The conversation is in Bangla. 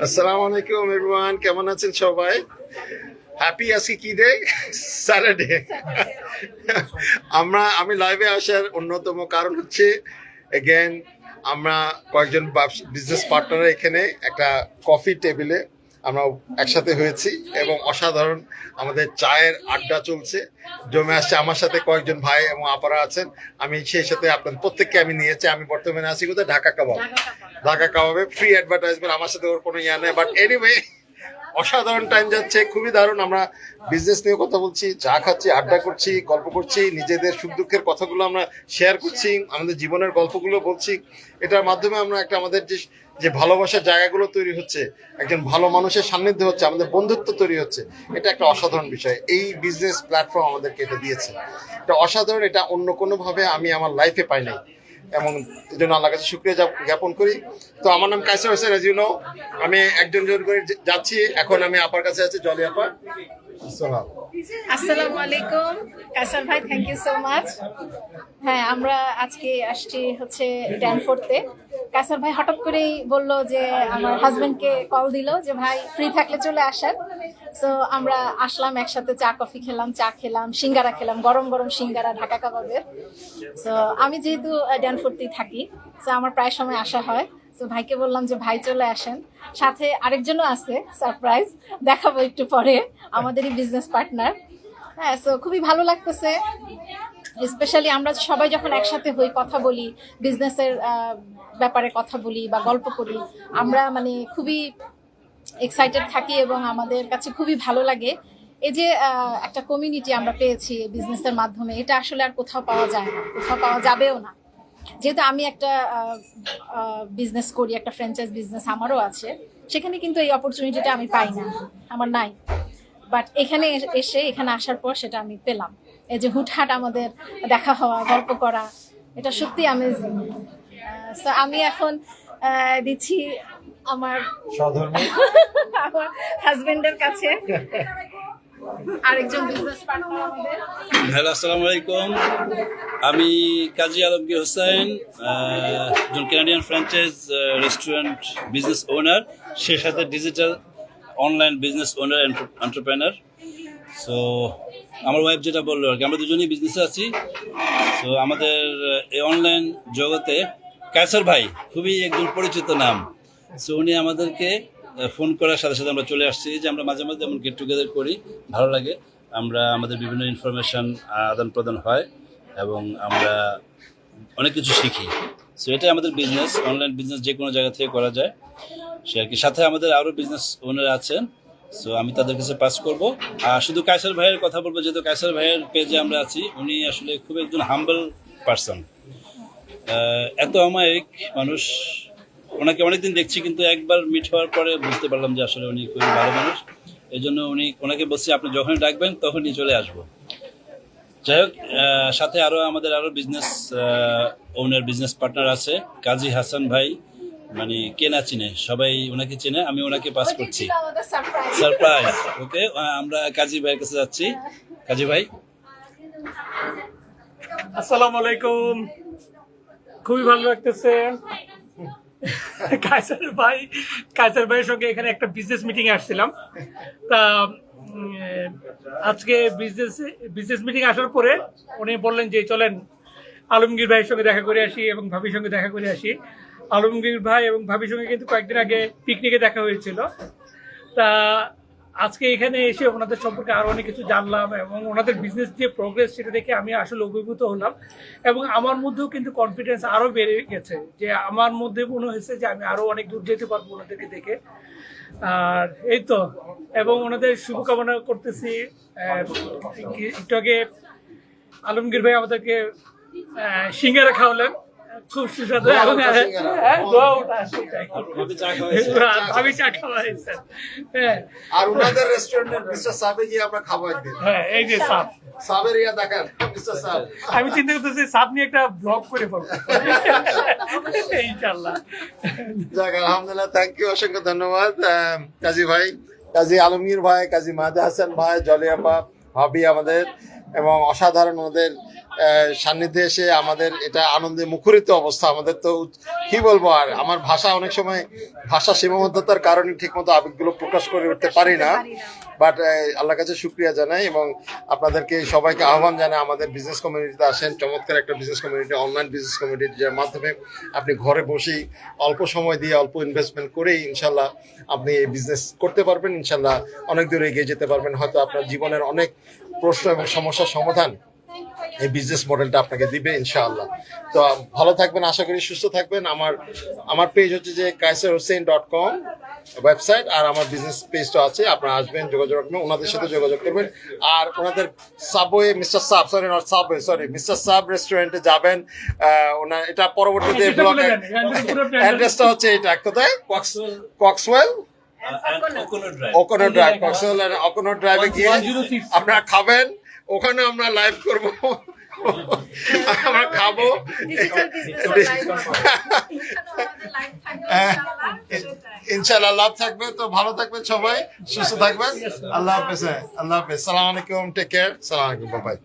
আসসালামু আলাইকুম এভরিওয়ান, কেমন আছেন সবাই? হ্যাপি আজকে কি ডে? স্যাটারডে। আমি লাইভে আসার অন্যতম কারণ হচ্ছে এগেন আমরা কয়েকজন বিজনেস পার্টনার এখানে একটা কফি টেবিলে আমরা একসাথে হয়েছি এবং অসাধারণ আমাদের চায়ের আড্ডা চলছে, জমে আসছে। আমার সাথে কয়েকজন ভাই এবং আপারা আছেন, আমি সেই সাথে আপনাদের প্রত্যেককে আমি নিয়েছি। আমি বর্তমানে আছি কোথায়? ঢাকা কাবাব। ঢাকা কাবাবে ফ্রি অ্যাডভার্টাইজমেন্ট, আমার সাথে ওর কোনো ইয়া নেই, বাট এনিওয়ে অসাধারণ টাইম যাচ্ছে, খুবই দারুণ। আমরা বিজনেস নিয়ে কথা বলছি, চা খাচ্ছি, আড্ডা করছি, গল্প করছি, নিজেদের সুখ দুঃখের কথাগুলো আমরা শেয়ার করছি, আমাদের জীবনের গল্পগুলো বলছি। এটার মাধ্যমে আমরা একটা আমাদের যে যে ভালোবাসার জায়গাগুলো তৈরি হচ্ছে, একজন ভালো মানুষের সান্নিধ্য হচ্ছে, আমাদের বন্ধুত্ব তৈরি হচ্ছে, এটা একটা অসাধারণ বিষয়। এই বিজনেস প্ল্যাটফর্ম আমাদেরকে এটা দিয়েছে, এটা অসাধারণ। এটা অন্য কোনোভাবে আমি আমার লাইফে পাই নাই এবং এই জন্য আল্লাহ কাছে শুক্রিয়া জ্ঞাপন করি। তো আমার নাম Kaiser Hossain, as you know. আমি একজন জন করে যাচ্ছি। এখন আমি আপার কাছে আছি, জলি আপা। আসসালাম। আসসালামু আলাইকুম কাসার ভাই, থ্যাংক ইউ সো মাচ। হ্যাঁ, আমরা আজকে আসছি হচ্ছে ড্যানফোর্ডতে। কাসার ভাই হঠাৎ করেই বলল যে আমার হাজবেন্ডকে কল দিল যে ভাই ফ্রি থাকলে চলে আসেন। সো আমরা আসলাম, একসাথে চা কফি খেলাম, চা খেলাম, সিঙ্গারা খেলাম, গরম গরম সিঙ্গারা ঢাকা কাবাবের। সো আমি যেহেতু ড্যানফোর্ডতেই থাকি, সো আমার প্রায় সময় আসা হয়। তো ভাইকে বললাম যে ভাই চলে আসেন, সাথে আরেকজনও আছে সারপ্রাইজ, দেখাবো একটু পরে, আমাদেরই বিজনেস পার্টনার। হ্যাঁ, সো খুবই ভালো লাগতেছে। স্পেশালি আমরা সবাই যখন একসাথে হই, কথা বলি, বিজনেসের ব্যাপারে কথা বলি বা গল্প করি, আমরা মানে খুবই এক্সাইটেড থাকি এবং আমাদের কাছে খুবই ভালো লাগে। এই যে একটা কমিউনিটি আমরা পেয়েছি বিজনেসের মাধ্যমে, এটা আসলে আর কোথাও পাওয়া যায় না, কোথাও পাওয়া যাবেও না। যেহেতু আমি একটা বিজনেস করি, একটা ফ্র্যাঞ্চাইজ বিজনেস আমারও আছে, সেখানে কিন্তু এই অপরচুনিটিটা আমি পাই না, আমার নাই। বাট এখানে এখানে আসার পর সেটা আমি পেলাম। এই যে হুটহাট আমাদের দেখা হওয়া, গল্প করা, এটা সত্যি আমেজিং। সো আমি এখন দিচ্ছি আমার আমার হাজবেন্ডের কাছে, আরেকজন বিজনেস পার্টনার আমাদের। হ্যালো, আসসালামু আলাইকুম। আমি কাজী আলমগীর হোসেন, একজন Canadian franchise restaurant business owner, সে সাথে digital online business owner entrepreneur. So আমার ওয়াইফ যেটা বললো আর কি, আমরা দুজনেই বিজনেসে আছি। সো আমাদের এই অনলাইন জগতে কায়সার ভাই খুবই একজন পরিচিত নাম। সো উনি আমাদেরকে ফোন করার সাথে সাথে আমরা চলে আসছি। যে আমরা মাঝে মাঝে এমন গেট টুগেদার করি, ভালো লাগে। আমরা আমাদের বিভিন্ন ইনফরমেশান আদান প্রদান হয় এবং আমরা অনেক কিছু শিখি। সো এটাই আমাদের বিজনেস, অনলাইন বিজনেস যে কোনো জায়গা থেকে করা যায় সে আর কি। সাথে আমাদের আরও বিজনেস ওনার আছেন, সো আমি তাদের কাছে পাস করব। আর শুধু কায়সার ভাইয়ের কথা বলবো, যেহেতু কায়সার ভাইয়ের পেজে আমরা আছি, উনি আসলে খুব একজন হাম্বল পারসন, এত অমায়িক মানুষ। ওনাকে অনেকদিন দেখছি, কিন্তু একবার মিট হওয়ার পরে বুঝতে পারলাম যে আসলে উনি খুবই ভালো মানুষ। এই জন্য ওনাকে বলছি আপনি যখনই ডাকবেন তখনই চলে আসবো। যাই হোক, সাথে আমাদের আরও বিজনেস ওনার বিজনেস পার্টনার আছে, কাজী হাসান ভাই। মানে কে না চিনে, সবাই ওনাকে চেনে। আমি ওনাকে পাস করছি, সারপ্রাইজ। ওকে, আমরা কাজী ভাইয়ের কাছে যাচ্ছি। কাজী ভাই, আসসালামু আলাইকুম। খুবই ভালো লাগতেছে কায়সার ভাইয়ের সঙ্গে এখানে একটা বিজনেস মিটিং আসছিলাম। তা আজকে বিজনেস মিটিং আসার পরে উনি বললেন যে চলেন আলমগীর ভাইয়ের সঙ্গে দেখা করে আসি এবং ভাবির সঙ্গে দেখা করে আসি। আলমগীর ভাই এবং ভাবির সঙ্গে কিন্তু কয়েকদিন আগে পিকনিকে দেখা হয়েছিল। তা আজকে এখানে এসে ওনাদের সম্পর্কে আরো অনেক কিছু জানলাম এবং ওনাদের বিজনেস যে প্রোগ্রেস সেটা দেখে আমি আসলে অভিভূত হলাম এবং আমার মধ্যেও কিন্তু কনফিডেন্স আরো বেড়ে গেছে, যে আমার মধ্যে মনে হয়েছে যে আমি আরো অনেক দূর যেতে পারবো ওনাদেরকে দেখে। আর এই তো, এবং ওনাদের শুভকামনা করতেছি। একটু আগে আলমগীর ভাই আমাদেরকে সিঙ্গারা খাওয়ালেন, খুব সুস্বাদু। আমি চা খাওয়াইছেন। হ্যাঁ, আর ওনাদের রেস্টুরেন্টের মিস্টার সাবে গিয়ে আমরা খাবো একদিন। হ্যাঁ, এই যে সাপ, সাবের ইয়া দেখেন, মিস্টার সাব। আমি চিন্তা করতেছি সাপ নিয়ে একটা ব্লগ করে ফেলবো ইনশাআল্লাহ। যাক, আলহামদুলিল্লাহ, থ্যাংক ইউ, অসংখ্য ধন্যবাদ কাজী ভাই, কাজী আলমগীর ভাই, কাজী মাহাদি হাসান ভাই, জলি আপা, ভাবি আমাদের, এবং অসাধারণ ওদের সান্নিধ্যে এসে আমাদের এটা আনন্দে মুখরিত অবস্থা। আমাদের তো কি বলবো, আর আমার ভাষা অনেক সময় ভাষা সীমাবদ্ধতার কারণে ঠিকমতো আবেগগুলো প্রকাশ করে উঠতে পারি না, বাট আল্লাহর কাছে শুক্রিয়া জানাই এবং আপনাদেরকে সবাইকে আহ্বান জানাই আমাদের বিজনেস কমিউনিটিতে আসেন। চমৎকার একটা business community, online business community, যার মাধ্যমে আপনি ঘরে বসেই অল্প সময় দিয়ে অল্প ইনভেস্টমেন্ট করেই ইনশাল্লাহ আপনি এই বিজনেস করতে পারবেন, ইনশাল্লাহ অনেক দূরে এগিয়ে যেতে পারবেন। হয়তো আপনার জীবনের অনেক প্রশ্ন এবং সমস্যার সমাধান এই বিজনেস মডেলটা আপনাকে দিবে ইনশাআল্লাহ। তো ভালো থাকবেন, আশা করি সুস্থ থাকবেন। আমার পেজ হচ্ছে যে kaisarhossain.com ওয়েবসাইট, আর আমার বিজনেস পেজটা আছে, আপনারা আসবেন, যোগাযোগ করবেন, ওনাদের সাথে যোগাযোগ করবেন। আর ওনাদের সাবওয়ে মিস্টার সাব রেস্টুরেন্টে যাবেন। ওনার এটা পরবর্তীতে ব্লগে অ্যাড্রেসটা হচ্ছে এটা কোথায়, কক্সওয়েল ওকোনো ড্রাইভ, কক্সওয়েল ওকোনো ড্রাইভে গিয়ে আপনারা খাবেন, ওখানে আমরা লাইভ করব, আমরা খাবো। ইনশাআল্লাহ লাভ থাকবে। তো ভালো থাকবেন সবাই, সুস্থ থাকবেন। আল্লাহ হাফেজ। আল্লাহ হাফেজ। সালাম আলাইকুম, টেক কেয়ার। সালাম আলাইকুম, বাই।